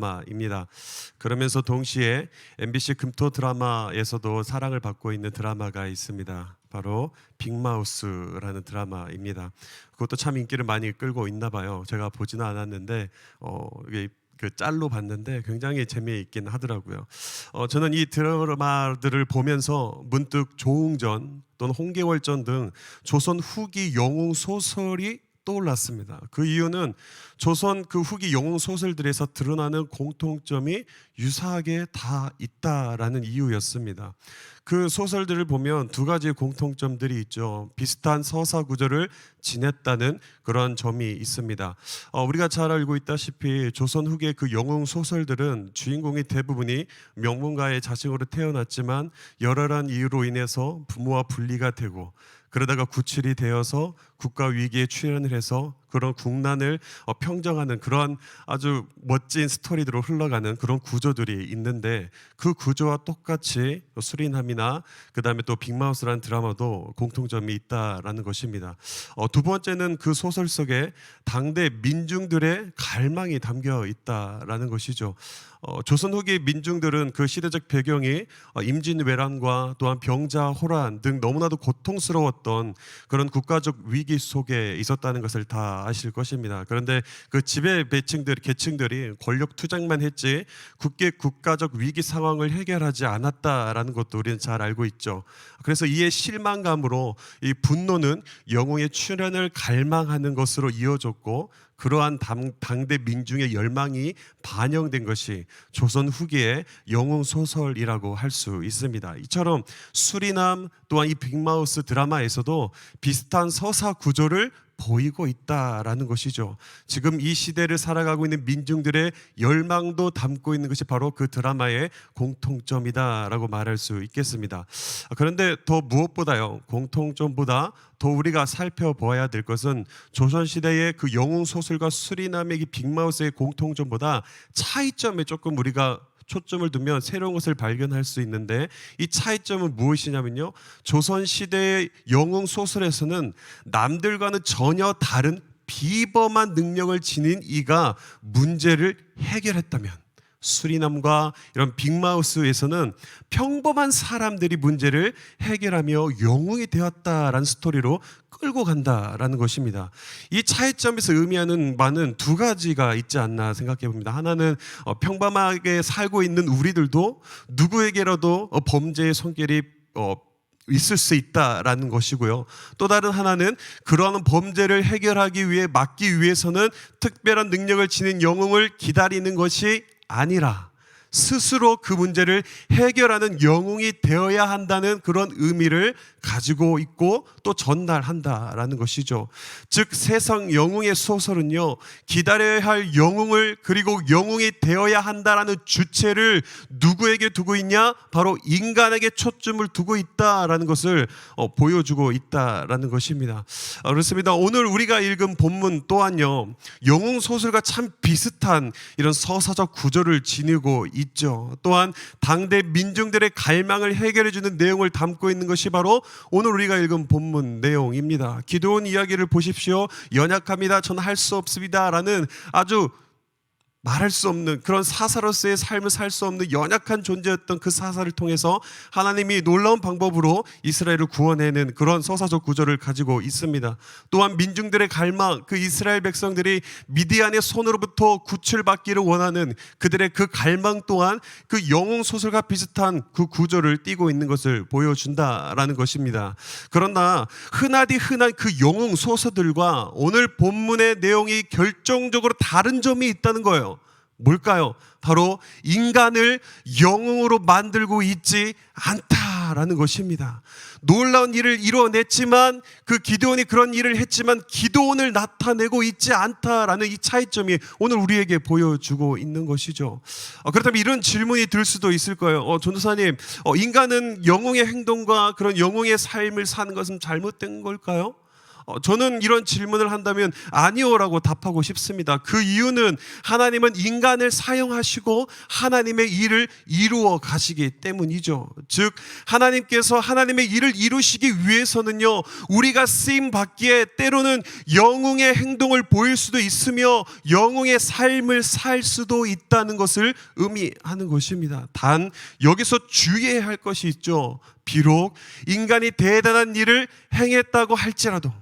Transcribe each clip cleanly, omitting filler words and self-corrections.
드라마입니다. 그러면서 동시에 MBC 금토 드라마에서도 사랑을 받고 있는 드라마가 있습니다. 바로 빅마우스라는 드라마입니다. 그것도 참 인기를 많이 끌고 있나 봐요. 제가 보지는 않았는데 이게 그 짤로 봤는데 굉장히 재미있긴 하더라고요. 저는 이 드라마들을 보면서 문득 조웅전 또는 홍계월전 등 조선 후기 영웅 소설이 떠올랐습니다. 그 이유는 조선 그 후기 영웅 소설들에서 드러나는 공통점이 유사하게 다 있다라는 이유였습니다. 그 소설들을 보면 두 가지 공통점들이 있죠. 비슷한 서사 구조를 지녔다는 그런 점이 있습니다. 우리가 잘 알고 있다시피 조선 후기의 그 영웅 소설들은 주인공이 대부분이 명문가의 자식으로 태어났지만 여러한 이유로 인해서 부모와 분리가 되고 그러다가 구출이 되어서 국가 위기에 출연을 해서 그런 국난을 평정하는 그런 아주 멋진 스토리대로 흘러가는 그런 구조들이 있는데 그 구조와 똑같이 수리남이나 그다음에 또 빅마우스라는 드라마도 공통점이 있다라는 것입니다. 두 번째는 그 소설 속에 당대 민중들의 갈망이 담겨 있다라는 것이죠. 조선 후기 민중들은 그 시대적 배경이 임진왜란과 또한 병자, 호란 등 너무나도 고통스러웠던 그런 국가적 위기 속에 있었다는 것을 다 아실 것입니다. 그런데 그 지배 계층들이 권력 투쟁만 했지 국가적 위기 상황을 해결하지 않았다라는 것도 우리는 잘 알고 있죠. 그래서 이에 실망감으로 이 분노는 영웅의 출현을 갈망하는 것으로 이어졌고 그러한 당대 민중의 열망이 반영된 것이 조선 후기의 영웅 소설이라고 할 수 있습니다. 이처럼 수리남 또한 이 빅마우스 드라마에서도 비슷한 서사 구조를 보이고 있다라는 것이죠. 지금 이 시대를 살아가고 있는 민중들의 열망도 담고 있는 것이 바로 그 드라마의 공통점이다라고 말할 수 있겠습니다. 그런데 더 무엇보다요, 공통점보다 더 우리가 살펴보아야 될 것은 조선시대의 그 영웅 소설과 수리남의 빅마우스의 공통점보다 차이점에 조금 우리가 초점을 두면 새로운 것을 발견할 수 있는데 이 차이점은 무엇이냐면요, 조선시대의 영웅 소설에서는 남들과는 전혀 다른 비범한 능력을 지닌 이가 문제를 해결했다면 수리남과 이런 빅마우스에서는 평범한 사람들이 문제를 해결하며 영웅이 되었다라는 스토리로 끌고 간다라는 것입니다. 이 차이점에서 의미하는 바는 두 가지가 있지 않나 생각해 봅니다. 하나는 평범하게 살고 있는 우리들도 누구에게라도 범죄의 손길이 있을 수 있다라는 것이고요. 또 다른 하나는 그러한 범죄를 해결하기 위해 막기 위해서는 특별한 능력을 지닌 영웅을 기다리는 것이 아니라 스스로 그 문제를 해결하는 영웅이 되어야 한다는 그런 의미를 가지고 있고 또 전달한다라는 것이죠. 즉 세상 영웅의 소설은요, 기다려야 할 영웅을 그리고 영웅이 되어야 한다라는 주체를 누구에게 두고 있냐? 바로 인간에게 초점을 두고 있다라는 것을 보여주고 있다라는 것입니다. 그렇습니다. 오늘 우리가 읽은 본문 또한요, 영웅 소설과 참 비슷한 이런 서사적 구조를 지니고 있죠. 또한 당대 민중들의 갈망을 해결해주는 내용을 담고 있는 것이 바로 오늘 우리가 읽은 본문 내용입니다. 기드온 이야기를 보십시오. 연약합니다. 저는 할 수 없습니다. 라는 아주 말할 수 없는 그런 사사로서의 삶을 살 수 없는 연약한 존재였던 그 사사를 통해서 하나님이 놀라운 방법으로 이스라엘을 구원해낸 그런 서사적 구조를 가지고 있습니다. 또한 민중들의 갈망, 그 이스라엘 백성들이 미디안의 손으로부터 구출받기를 원하는 그들의 그 갈망 또한 그 영웅 소설과 비슷한 그 구조를 띠고 있는 것을 보여준다라는 것입니다. 그러나 흔한 그 영웅 소설들과 오늘 본문의 내용이 결정적으로 다른 점이 있다는 거예요. 뭘까요? 바로 인간을 영웅으로 만들고 있지 않다라는 것입니다. 놀라운 일을 이뤄냈지만 그 기드온이 그런 일을 했지만 기드온을 나타내고 있지 않다라는 이 차이점이 오늘 우리에게 보여주고 있는 것이죠. 그렇다면 이런 질문이 들 수도 있을 거예요. 전도사님, 인간은 영웅의 행동과 그런 영웅의 삶을 사는 것은 잘못된 걸까요? 저는 이런 질문을 한다면 아니요라고 답하고 싶습니다. 그 이유는 하나님은 인간을 사용하시고 하나님의 일을 이루어 가시기 때문이죠. 즉 하나님께서 하나님의 일을 이루시기 위해서는요, 우리가 쓰임 받기에 때로는 영웅의 행동을 보일 수도 있으며 영웅의 삶을 살 수도 있다는 것을 의미하는 것입니다. 단 여기서 주의해야 할 것이 있죠. 비록 인간이 대단한 일을 행했다고 할지라도,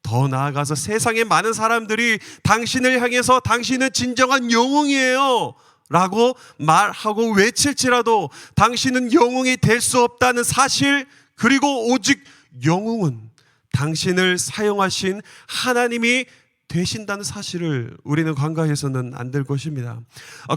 더 나아가서 세상의 많은 사람들이 당신을 향해서 당신은 진정한 영웅이에요 라고 말하고 외칠지라도 당신은 영웅이 될 수 없다는 사실, 그리고 오직 영웅은 당신을 사용하신 하나님이 되신다는 사실을 우리는 간과해서는 안 될 것입니다.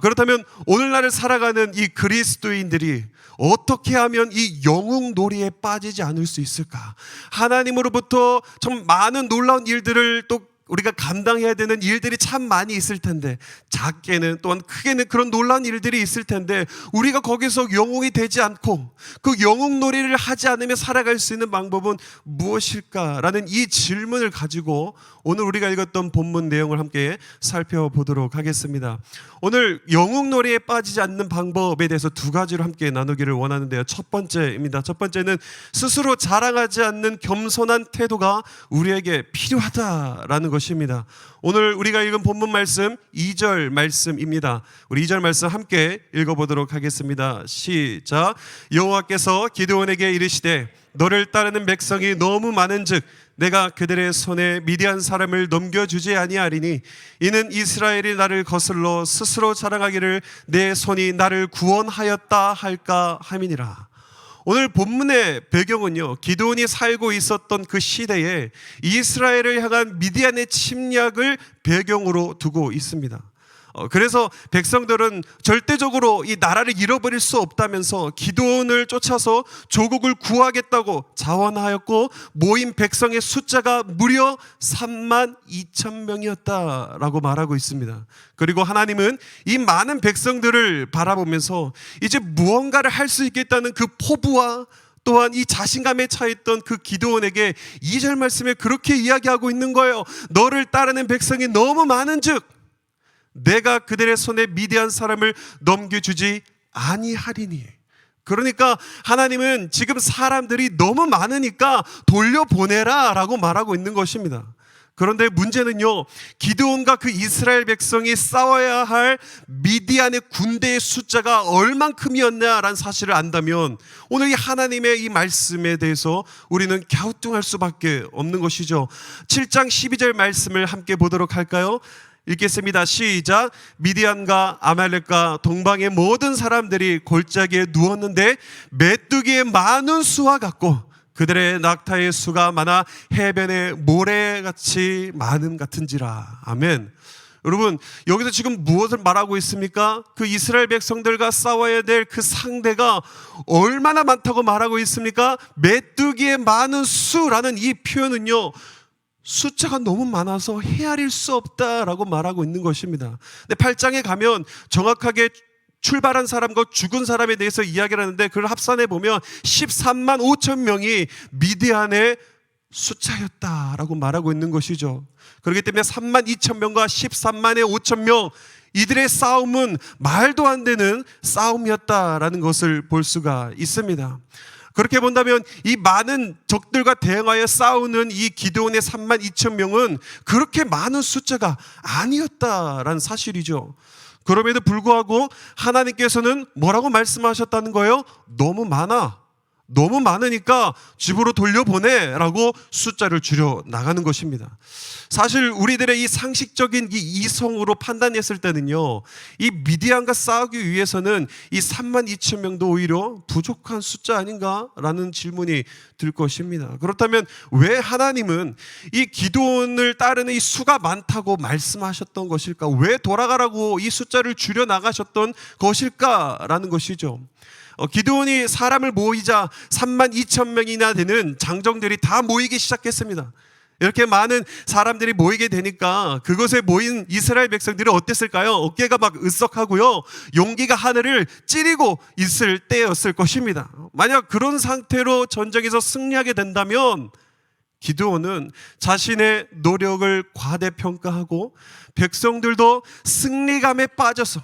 그렇다면 오늘날을 살아가는 이 그리스도인들이 어떻게 하면 이 영웅 놀이에 빠지지 않을 수 있을까? 하나님으로부터 참 많은 놀라운 일들을 또 우리가 감당해야 되는 일들이 참 많이 있을 텐데, 작게는 또한 크게는 그런 놀라운 일들이 있을 텐데, 우리가 거기서 영웅이 되지 않고 그 영웅 놀이를 하지 않으며 살아갈 수 있는 방법은 무엇일까라는 이 질문을 가지고 오늘 우리가 읽었던 본문 내용을 함께 살펴보도록 하겠습니다. 오늘 영웅 놀이에 빠지지 않는 방법에 대해서 두 가지로 함께 나누기를 원하는데요. 첫 번째입니다. 첫 번째는 스스로 자랑하지 않는 겸손한 태도가 우리에게 필요하다라는 것입니다. 오늘 우리가 읽은 본문 말씀 2절 말씀입니다. 우리 2절 말씀 함께 읽어보도록 하겠습니다. 시작. 여호와께서 기드온에게 이르시되 너를 따르는 백성이 너무 많은즉 내가 그들의 손에 미디안 사람을 넘겨주지 아니하리니 이는 이스라엘이 나를 거슬러 스스로 자랑하기를 내 손이 나를 구원하였다 할까 함이니라. 오늘 본문의 배경은요, 기드온이 살고 있었던 그 시대에 이스라엘을 향한 미디안의 침략을 배경으로 두고 있습니다. 그래서 백성들은 절대적으로 이 나라를 잃어버릴 수 없다면서 기드온을 쫓아서 조국을 구하겠다고 자원하였고, 모인 백성의 숫자가 무려 32,000명이었다라고 말하고 있습니다. 그리고 하나님은 이 많은 백성들을 바라보면서 이제 무언가를 할 수 있겠다는 그 포부와 또한 이 자신감에 차있던 그 기드온에게 2절 말씀에 그렇게 이야기하고 있는 거예요. 너를 따르는 백성이 너무 많은즉 내가 그들의 손에 미디안 사람을 넘겨주지 아니하리니. 그러니까 하나님은 지금 사람들이 너무 많으니까 돌려보내라 라고 말하고 있는 것입니다. 그런데 문제는요, 기드온과 그 이스라엘 백성이 싸워야 할 미디안의 군대의 숫자가 얼만큼이었냐라는 사실을 안다면 오늘 이 하나님의 이 말씀에 대해서 우리는 갸우뚱할 수밖에 없는 것이죠. 7장 12절 말씀을 함께 보도록 할까요? 읽겠습니다. 시작. 미디안과 아말렉과 동방의 모든 사람들이 골짜기에 누웠는데 메뚜기의 많은 수와 같고 그들의 낙타의 수가 많아 해변의 모래같이 많음 같은지라. 아멘. 여러분, 여기서 지금 무엇을 말하고 있습니까? 그 이스라엘 백성들과 싸워야 될 그 상대가 얼마나 많다고 말하고 있습니까? 메뚜기의 많은 수라는 이 표현은요, 숫자가 너무 많아서 헤아릴 수 없다라고 말하고 있는 것입니다. 근데 8장에 가면 정확하게 출발한 사람과 죽은 사람에 대해서 이야기를 하는데, 그걸 합산해 보면 13만 5천 명이 미디안의 숫자였다라고 말하고 있는 것이죠. 그렇기 때문에 3만 2천 명과 13만의 5천 명, 이들의 싸움은 말도 안 되는 싸움이었다라는 것을 볼 수가 있습니다. 그렇게 본다면 이 많은 적들과 대응하여 싸우는 이 기드온의 3만 2천 명은 그렇게 많은 숫자가 아니었다라는 사실이죠. 그럼에도 불구하고 하나님께서는 뭐라고 말씀하셨다는 거예요? 너무 많아. 너무 많으니까 집으로 돌려보내라고 숫자를 줄여 나가는 것입니다. 사실 우리들의 이 상식적인 이 이성으로 판단했을 때는요, 이 미디안과 싸우기 위해서는 이 3만 2천 명도 오히려 부족한 숫자 아닌가라는 질문이 들 것입니다. 그렇다면 왜 하나님은 이 기드온을 따르는 이 수가 많다고 말씀하셨던 것일까? 왜 돌아가라고 이 숫자를 줄여 나가셨던 것일까라는 것이죠. 기드온이 사람을 모이자 3만 2천 명이나 되는 장정들이 다 모이기 시작했습니다. 이렇게 많은 사람들이 모이게 되니까 그것에 모인 이스라엘 백성들이 어땠을까요? 어깨가 막 으쓱하고요, 용기가 하늘을 찌르고 있을 때였을 것입니다. 만약 그런 상태로 전쟁에서 승리하게 된다면 기드온은 자신의 노력을 과대평가하고 백성들도 승리감에 빠져서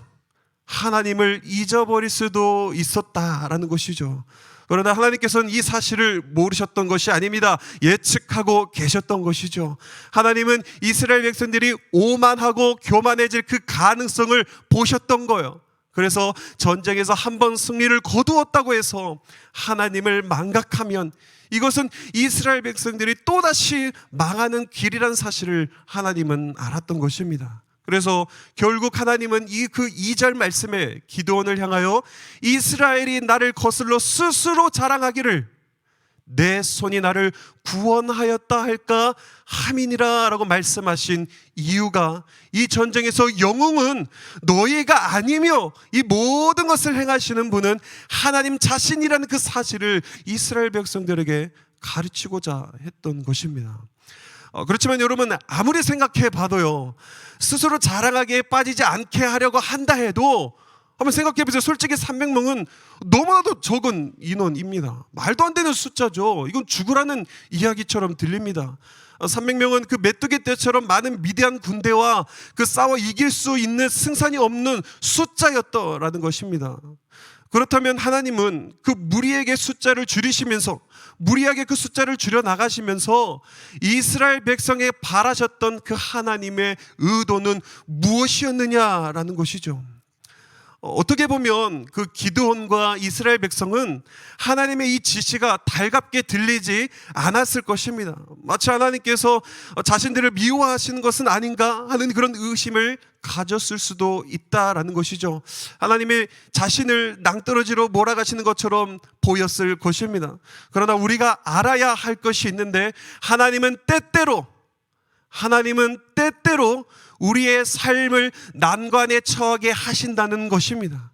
하나님을 잊어버릴 수도 있었다라는 것이죠. 그러나 하나님께서는 이 사실을 모르셨던 것이 아닙니다. 예측하고 계셨던 것이죠. 하나님은 이스라엘 백성들이 오만하고 교만해질 그 가능성을 보셨던 거예요. 그래서 전쟁에서 한 번 승리를 거두었다고 해서 하나님을 망각하면 이것은 이스라엘 백성들이 또다시 망하는 길이라는 사실을 하나님은 알았던 것입니다. 그래서 결국 하나님은 그 2절 말씀에 기드온을 향하여 이스라엘이 나를 거슬러 스스로 자랑하기를 내 손이 나를 구원하였다 할까 함이니라 라고 말씀하신 이유가, 이 전쟁에서 영웅은 너희가 아니며 이 모든 것을 행하시는 분은 하나님 자신이라는 그 사실을 이스라엘 백성들에게 가르치고자 했던 것입니다. 그렇지만 여러분, 아무리 생각해 봐도요, 스스로 자랑하기에 빠지지 않게 하려고 한다 해도 한번 생각해 보세요. 솔직히 300명은 너무나도 적은 인원입니다. 말도 안 되는 숫자죠. 이건 죽으라는 이야기처럼 들립니다. 300명은 그 메뚜기 떼처럼 많은 미디안 군대와 그 싸워 이길 수 있는 승산이 없는 숫자였다라는 것입니다. 그렇다면 하나님은 그 무리에게 숫자를 줄이시면서, 무리하게 그 숫자를 줄여 나가시면서 이스라엘 백성에 바라셨던 그 하나님의 의도는 무엇이었느냐라는 것이죠. 어떻게 보면 그 기드온과 이스라엘 백성은 하나님의 이 지시가 달갑게 들리지 않았을 것입니다. 마치 하나님께서 자신들을 미워하시는 것은 아닌가 하는 그런 의심을 가졌을 수도 있다라는 것이죠. 하나님의 자신을 낭떠러지로 몰아가시는 것처럼 보였을 것입니다. 그러나 우리가 알아야 할 것이 있는데, 하나님은 때때로 우리의 삶을 난관에 처하게 하신다는 것입니다.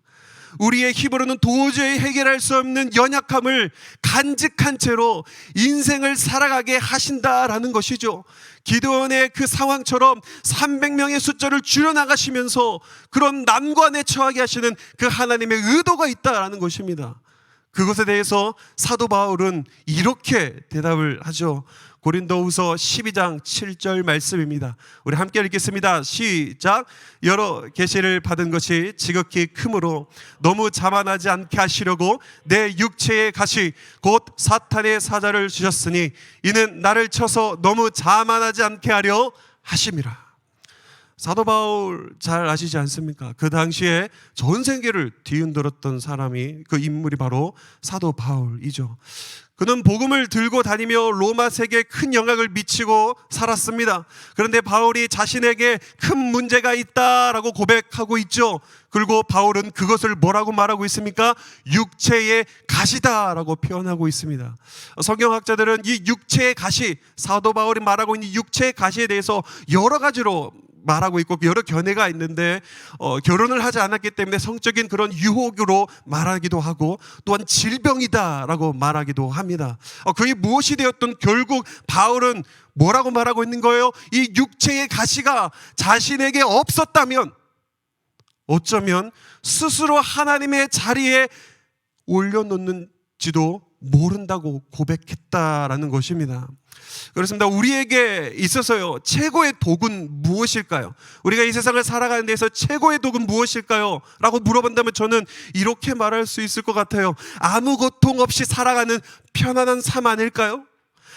우리의 힘으로는 도저히 해결할 수 없는 연약함을 간직한 채로 인생을 살아가게 하신다라는 것이죠. 기드온의 그 상황처럼 300명의 숫자를 줄여나가시면서 그런 난관에 처하게 하시는 그 하나님의 의도가 있다라는 것입니다. 그것에 대해서 사도 바울은 이렇게 대답을 하죠. 고린도후서 12장 7절 말씀입니다. 우리 함께 읽겠습니다. 시작. 여러 계시를 받은 것이 지극히 크므로 너무 자만하지 않게 하시려고 내 육체의 가시 곧 사탄의 사자를 주셨으니 이는 나를 쳐서 너무 자만하지 않게 하려 하심이라. 사도 바울 잘 아시지 않습니까? 그 당시에 전 세계를 뒤흔들었던 사람이, 그 인물이 바로 사도 바울이죠. 그는 복음을 들고 다니며 로마 세계에 큰 영향을 미치고 살았습니다. 그런데 바울이 자신에게 큰 문제가 있다라고 고백하고 있죠. 그리고 바울은 그것을 뭐라고 말하고 있습니까? 육체의 가시다라고 표현하고 있습니다. 성경학자들은 이 육체의 가시, 사도 바울이 말하고 있는 육체의 가시에 대해서 여러 가지로 말하고 있고 여러 견해가 있는데, 결혼을 하지 않았기 때문에 성적인 그런 유혹으로 말하기도 하고, 또한 질병이다라고 말하기도 합니다. 그게 무엇이 되었든 결국 바울은 뭐라고 말하고 있는 거예요? 이 육체의 가시가 자신에게 없었다면 어쩌면 스스로 하나님의 자리에 올려놓는지도 모른다고 고백했다라는 것입니다. 그렇습니다. 우리에게 있어서요, 최고의 독은 무엇일까요? 우리가 이 세상을 살아가는 데서 최고의 독은 무엇일까요? 라고 물어본다면 저는 이렇게 말할 수 있을 것 같아요. 아무 고통 없이 살아가는 편안한 삶 아닐까요?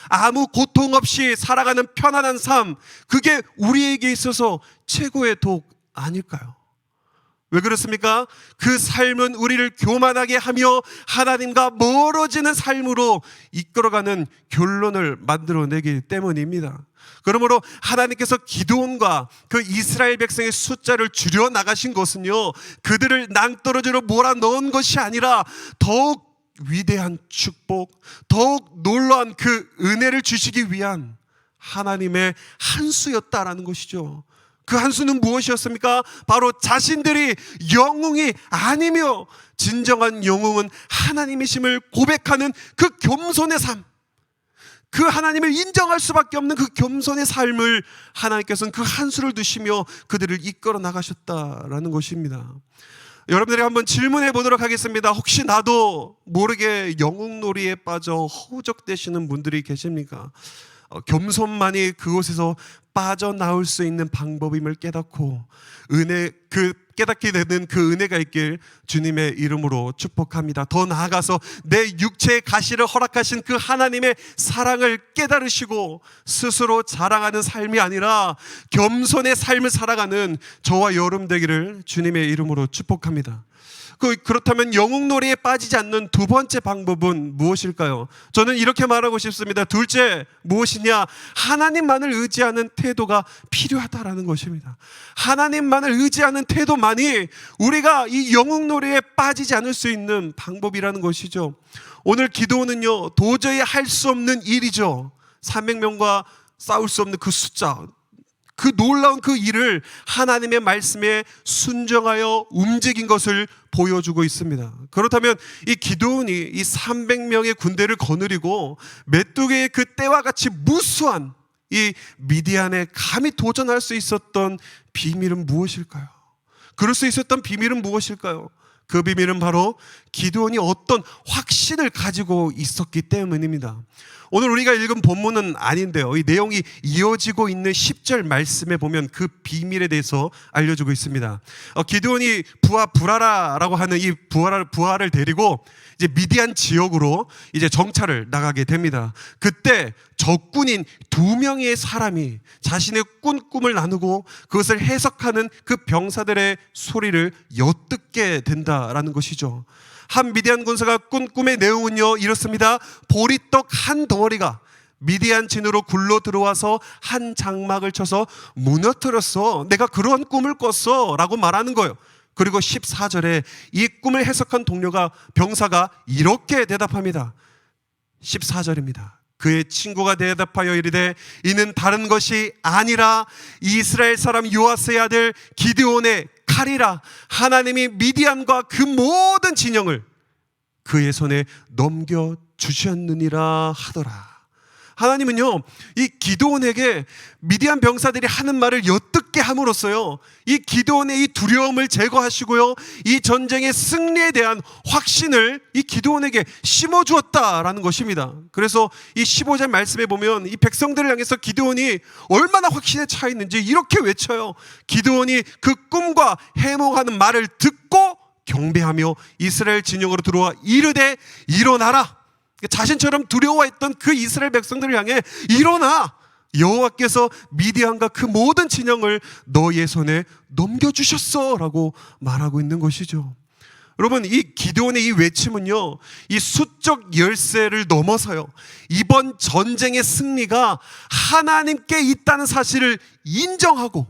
아무 고통 없이 살아가는 편안한 삶, 그게 우리에게 있어서 최고의 독 아닐까요? 왜 그렇습니까? 그 삶은 우리를 교만하게 하며 하나님과 멀어지는 삶으로 이끌어가는 결론을 만들어내기 때문입니다. 그러므로 하나님께서 기드온과 그 이스라엘 백성의 숫자를 줄여 나가신 것은요, 그들을 낭떠러지로 몰아넣은 것이 아니라 더욱 위대한 축복, 더욱 놀라운 그 은혜를 주시기 위한 하나님의 한 수였다라는 것이죠. 그 한 수는 무엇이었습니까? 바로 자신들이 영웅이 아니며 진정한 영웅은 하나님이심을 고백하는 그 겸손의 삶, 그 하나님을 인정할 수밖에 없는 그 겸손의 삶을 하나님께서는 그 한 수를 두시며 그들을 이끌어 나가셨다라는 것입니다. 여러분들이 한번 질문해 보도록 하겠습니다. 혹시 나도 모르게 영웅놀이에 빠져 허우적대시는 분들이 계십니까? 겸손만이 그곳에서 빠져나올 수 있는 방법임을 깨닫고 깨닫게 되는 그 은혜가 있길 주님의 이름으로 축복합니다. 더 나아가서 내 육체의 가시를 허락하신 그 하나님의 사랑을 깨달으시고 스스로 자랑하는 삶이 아니라 겸손의 삶을 살아가는 저와 여러분 되기를 주님의 이름으로 축복합니다. 그렇다면 영웅놀이에 빠지지 않는 두 번째 방법은 무엇일까요? 저는 이렇게 말하고 싶습니다. 둘째, 무엇이냐? 하나님만을 의지하는 태도가 필요하다라는 것입니다. 하나님만을 의지하는 태도만이 우리가 이 영웅놀이에 빠지지 않을 수 있는 방법이라는 것이죠. 오늘 기도는요, 도저히 할 수 없는 일이죠. 300명과 싸울 수 없는 그 숫자, 그 놀라운 그 일을 하나님의 말씀에 순종하여 움직인 것을 보여주고 있습니다. 그렇다면 이 기드온이 이 300명의 군대를 거느리고 메뚜기의 그 때와 같이 무수한 이 미디안에 감히 도전할 수 있었던 비밀은 무엇일까요? 그럴 수 있었던 비밀은 무엇일까요? 그 비밀은 바로 기드온이 어떤 확신을 가지고 있었기 때문입니다. 오늘 우리가 읽은 본문은 아닌데요, 이 내용이 이어지고 있는 10절 말씀에 보면 그 비밀에 대해서 알려주고 있습니다. 기드온이 부하라라고 하는 이 부하를 데리고 이제 미디안 지역으로 이제 정찰을 나가게 됩니다. 그때 적군인 2명의 사람이 자신의 꿈을 나누고 그것을 해석하는 그 병사들의 소리를 엿듣게 된다라는 것이죠. 한 미디안 군사가 꾼 꿈의 내용은요, 이렇습니다. 보리떡 한 덩어리가 미디안 진으로 굴러 들어와서 한 장막을 쳐서 무너뜨렸어. 내가 그런 꿈을 꿨어 라고 말하는 거예요. 그리고 14절에 이 꿈을 해석한 동료가, 병사가 이렇게 대답합니다. 14절입니다. 그의 친구가 대답하여 이르되 이는 다른 것이 아니라 이스라엘 사람 요아스의 아들 기드온의 칼이라. 하나님이 미디안과 그 모든 진영을 그의 손에 넘겨주셨느니라 하더라. 하나님은요, 이 기드온에게 미디안 병사들이 하는 말을 엿듣게 함으로써요, 이 기드온의 이 두려움을 제거하시고요, 이 전쟁의 승리에 대한 확신을 이 기드온에게 심어주었다라는 것입니다. 그래서 이 15절 말씀에 보면 이 백성들을 향해서 기드온이 얼마나 확신에 차 있는지 이렇게 외쳐요. 기드온이 그 꿈과 해몽하는 말을 듣고 경배하며 이스라엘 진영으로 들어와 이르되 일어나라. 자신처럼 두려워했던 그 이스라엘 백성들을 향해 일어나, 여호와께서 미디안과 그 모든 진영을 너희의 손에 넘겨주셨어 라고 말하고 있는 것이죠. 여러분, 이 기드온의 이 외침은요, 이 수적 열세를 넘어서요, 이번 전쟁의 승리가 하나님께 있다는 사실을 인정하고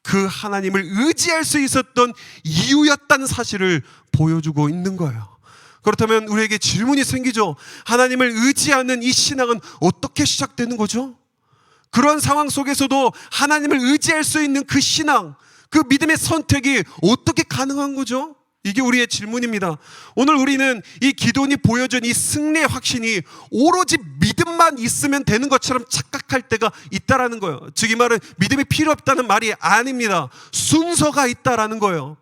그 하나님을 의지할 수 있었던 이유였다는 사실을 보여주고 있는 거예요. 그렇다면 우리에게 질문이 생기죠. 하나님을 의지하는 이 신앙은 어떻게 시작되는 거죠? 그런 상황 속에서도 하나님을 의지할 수 있는 그 신앙, 그 믿음의 선택이 어떻게 가능한 거죠? 이게 우리의 질문입니다. 오늘 우리는 이 기드온이 보여준 이 승리의 확신이 오로지 믿음만 있으면 되는 것처럼 착각할 때가 있다라는 거예요. 즉 이 말은 믿음이 필요 없다는 말이 아닙니다. 순서가 있다라는 거예요.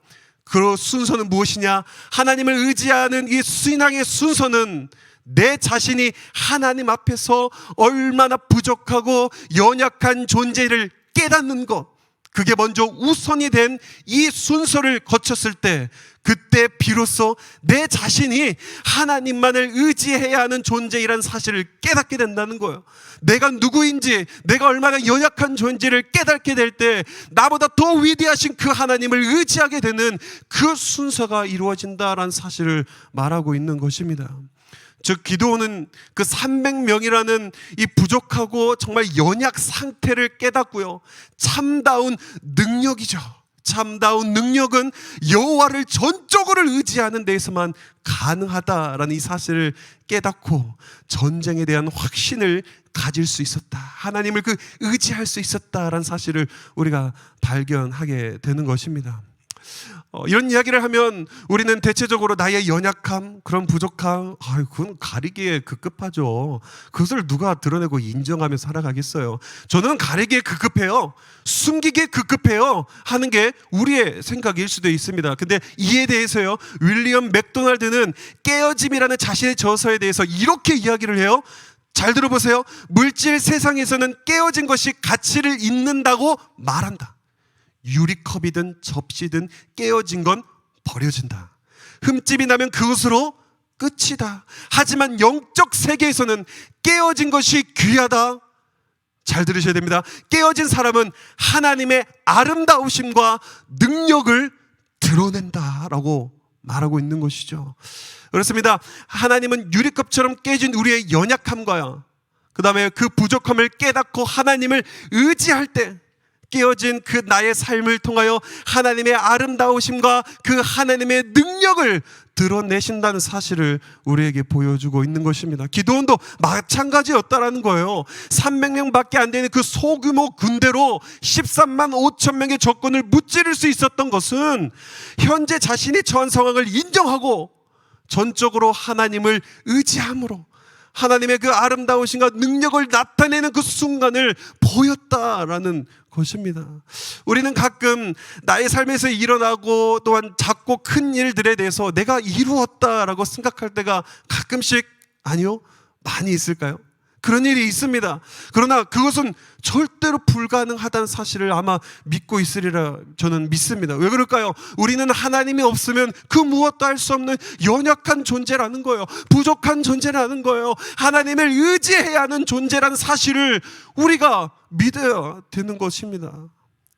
그 순서는 무엇이냐? 하나님을 의지하는 이 신앙의 순서는 내 자신이 하나님 앞에서 얼마나 부족하고 연약한 존재를 깨닫는 것, 그게 먼저 우선이 된 이 순서를 거쳤을 때, 그때 비로소 내 자신이 하나님만을 의지해야 하는 존재이라는 사실을 깨닫게 된다는 거예요. 내가 누구인지, 내가 얼마나 연약한 존재를 깨닫게 될 때 나보다 더 위대하신 그 하나님을 의지하게 되는 그 순서가 이루어진다라는 사실을 말하고 있는 것입니다. 즉 기드온은 그 300명이라는 이 부족하고 정말 연약 상태를 깨닫고요, 참다운 능력이죠. 참다운 능력은 여호와를 전적으로 의지하는 데에서만 가능하다라는 이 사실을 깨닫고 전쟁에 대한 확신을 가질 수 있었다, 하나님을 의지할 수 있었다라는 사실을 우리가 발견하게 되는 것입니다. 이런 이야기를 하면 우리는 대체적으로 나의 연약함, 그런 부족함, 그건 가리기에 급급하죠. 그것을 누가 드러내고 인정하며 살아가겠어요. 저는 가리기에 급급해요, 숨기기에 급급해요 하는 게 우리의 생각일 수도 있습니다. 근데 이에 대해서요, 윌리엄 맥도날드는 깨어짐이라는 자신의 저서에 대해서 이렇게 이야기를 해요. 잘 들어보세요. 물질 세상에서는 깨어진 것이 가치를 잇는다고 말한다. 유리컵이든 접시든 깨어진 건 버려진다. 흠집이 나면 그것으로 끝이다. 하지만 영적 세계에서는 깨어진 것이 귀하다. 잘 들으셔야 됩니다. 깨어진 사람은 하나님의 아름다우심과 능력을 드러낸다라고 말하고 있는 것이죠. 그렇습니다. 하나님은 유리컵처럼 깨진 우리의 연약함과 그 다음에 그 부족함을 깨닫고 하나님을 의지할 때 깨어진 그 나의 삶을 통하여 하나님의 아름다우심과 그 하나님의 능력을 드러내신다는 사실을 우리에게 보여주고 있는 것입니다. 기드온도 마찬가지였다라는 거예요. 300명밖에 안 되는 그 소규모 군대로 13만 5천 명의 적군을 무찌를 수 있었던 것은 현재 자신이 처한 상황을 인정하고 전적으로 하나님을 의지함으로 하나님의 그 아름다우심과 능력을 나타내는 그 순간을 보였다라는 것입니다. 우리는 가끔 나의 삶에서 일어나고 또한 작고 큰 일들에 대해서 내가 이루었다라고 생각할 때가 가끔씩, 아니요, 많이 있을까요? 그런 일이 있습니다. 그러나 그것은 절대로 불가능하다는 사실을 아마 믿고 있으리라 저는 믿습니다. 왜 그럴까요? 우리는 하나님이 없으면 그 무엇도 할 수 없는 연약한 존재라는 거예요. 부족한 존재라는 거예요. 하나님을 의지해야 하는 존재라는 사실을 우리가 믿어야 되는 것입니다.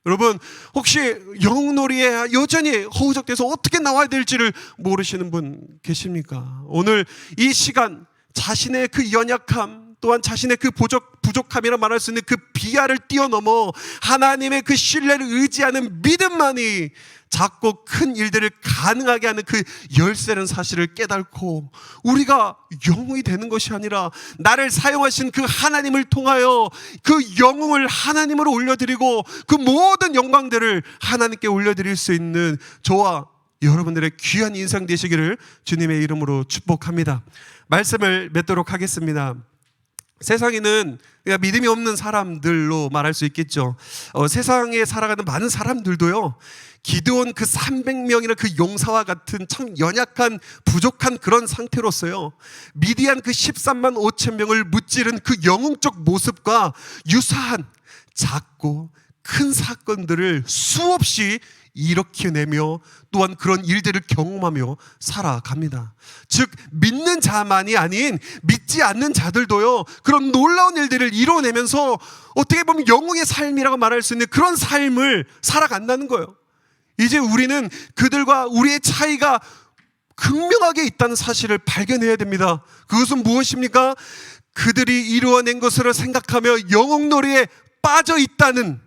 여러분, 혹시 영웅놀이에 여전히 허우적대서 어떻게 나와야 될지를 모르시는 분 계십니까? 오늘 이 시간 자신의 그 연약함 또한 자신의 그 부족함이라 말할 수 있는 그 비하를 뛰어넘어 하나님의 그 신뢰를 의지하는 믿음만이 작고 큰 일들을 가능하게 하는 그 열쇠라는 사실을 깨닫고 우리가 영웅이 되는 것이 아니라 나를 사용하신 그 하나님을 통하여 그 영웅을 하나님으로 올려드리고 그 모든 영광들을 하나님께 올려드릴 수 있는 저와 여러분들의 귀한 인생 되시기를 주님의 이름으로 축복합니다. 말씀을 맺도록 하겠습니다. 세상에는 믿음이 없는 사람들로 말할 수 있겠죠. 세상에 살아가는 많은 사람들도요, 기드온 그 300명이나 그 용사와 같은 참 연약한 부족한 그런 상태로서요, 미디안 그 13만 5천 명을 무찌른 그 영웅적 모습과 유사한 작고 큰 사건들을 수없이 일으켜내며 또한 그런 일들을 경험하며 살아갑니다. 즉 믿는 자만이 아닌 믿지 않는 자들도요, 그런 놀라운 일들을 이뤄내면서 어떻게 보면 영웅의 삶이라고 말할 수 있는 그런 삶을 살아간다는 거예요. 이제 우리는 그들과 우리의 차이가 극명하게 있다는 사실을 발견해야 됩니다. 그것은 무엇입니까? 그들이 이루어낸 것으로 생각하며 영웅놀이에 빠져 있다는,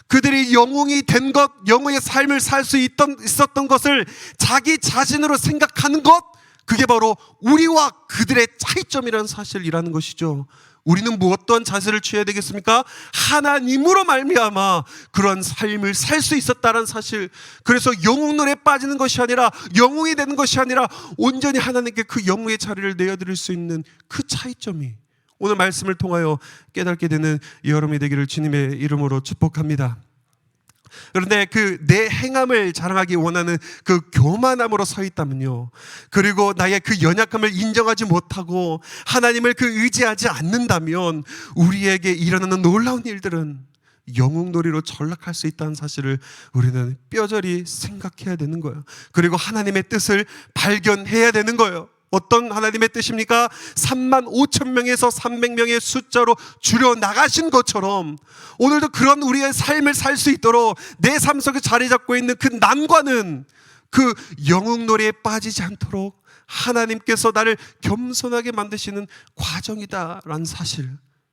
그들이 영웅이 된 것, 영웅의 삶을 살 수 있었던 것을 자기 자신으로 생각하는 것, 그게 바로 우리와 그들의 차이점이라는 사실이라는 것이죠. 우리는 무엇 또한 자세를 취해야 되겠습니까? 하나님으로 말미암아 그런 삶을 살 수 있었다는 사실. 그래서 영웅론에 빠지는 것이 아니라, 영웅이 되는 것이 아니라 온전히 하나님께 그 영웅의 자리를 내어드릴 수 있는 그 차이점이 오늘 말씀을 통하여 깨닫게 되는 여러분이 되기를 주님의 이름으로 축복합니다. 그런데 그 내 행함을 자랑하기 원하는 그 교만함으로 서 있다면요, 그리고 나의 그 연약함을 인정하지 못하고 하나님을 그 의지하지 않는다면 우리에게 일어나는 놀라운 일들은 영웅놀이로 전락할 수 있다는 사실을 우리는 뼈저리 생각해야 되는 거예요. 그리고 하나님의 뜻을 발견해야 되는 거예요. 어떤 하나님의 뜻입니까? 3만 5천 명에서 300명의 숫자로 줄여 나가신 것처럼 오늘도 그런 우리의 삶을 살 수 있도록 내 삶 속에 자리 잡고 있는 그 난관은 그 영웅놀이에 빠지지 않도록 하나님께서 나를 겸손하게 만드시는 과정이다라는 사실,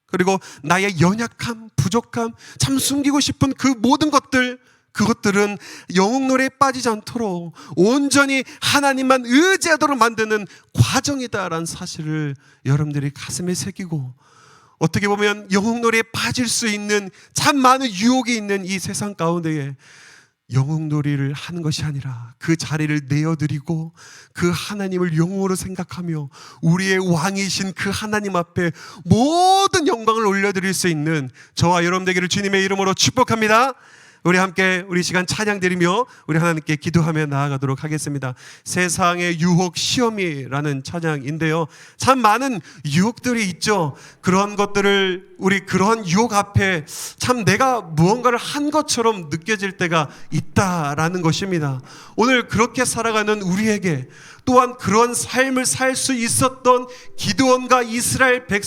그리고 나의 연약함, 부족함, 참 숨기고 싶은 그 모든 것들, 그것들은 영웅놀이에 빠지지 않도록 온전히 하나님만 의지하도록 만드는 과정이다라는 사실을 여러분들이 가슴에 새기고, 어떻게 보면 영웅놀이에 빠질 수 있는 참 많은 유혹이 있는 이 세상 가운데에 영웅놀이를 하는 것이 아니라 그 자리를 내어드리고 그 하나님을 영웅으로 생각하며 우리의 왕이신 그 하나님 앞에 모든 영광을 올려드릴 수 있는 저와 여러분 되기를 주님의 이름으로 축복합니다. 우리 함께 우리 시간 찬양 드리며 우리 하나님께 기도하며 나아가도록 하겠습니다. 세상의 유혹 시험이라는 찬양인데요, 참 많은 유혹들이 있죠. 그런 것들을 우리 그런 유혹 앞에 참 내가 무언가를 한 것처럼 느껴질 때가 있다라는 것입니다. 오늘 그렇게 살아가는 우리에게 또한 그런 삶을 살 수 있었던 기드온과 이스라엘 백성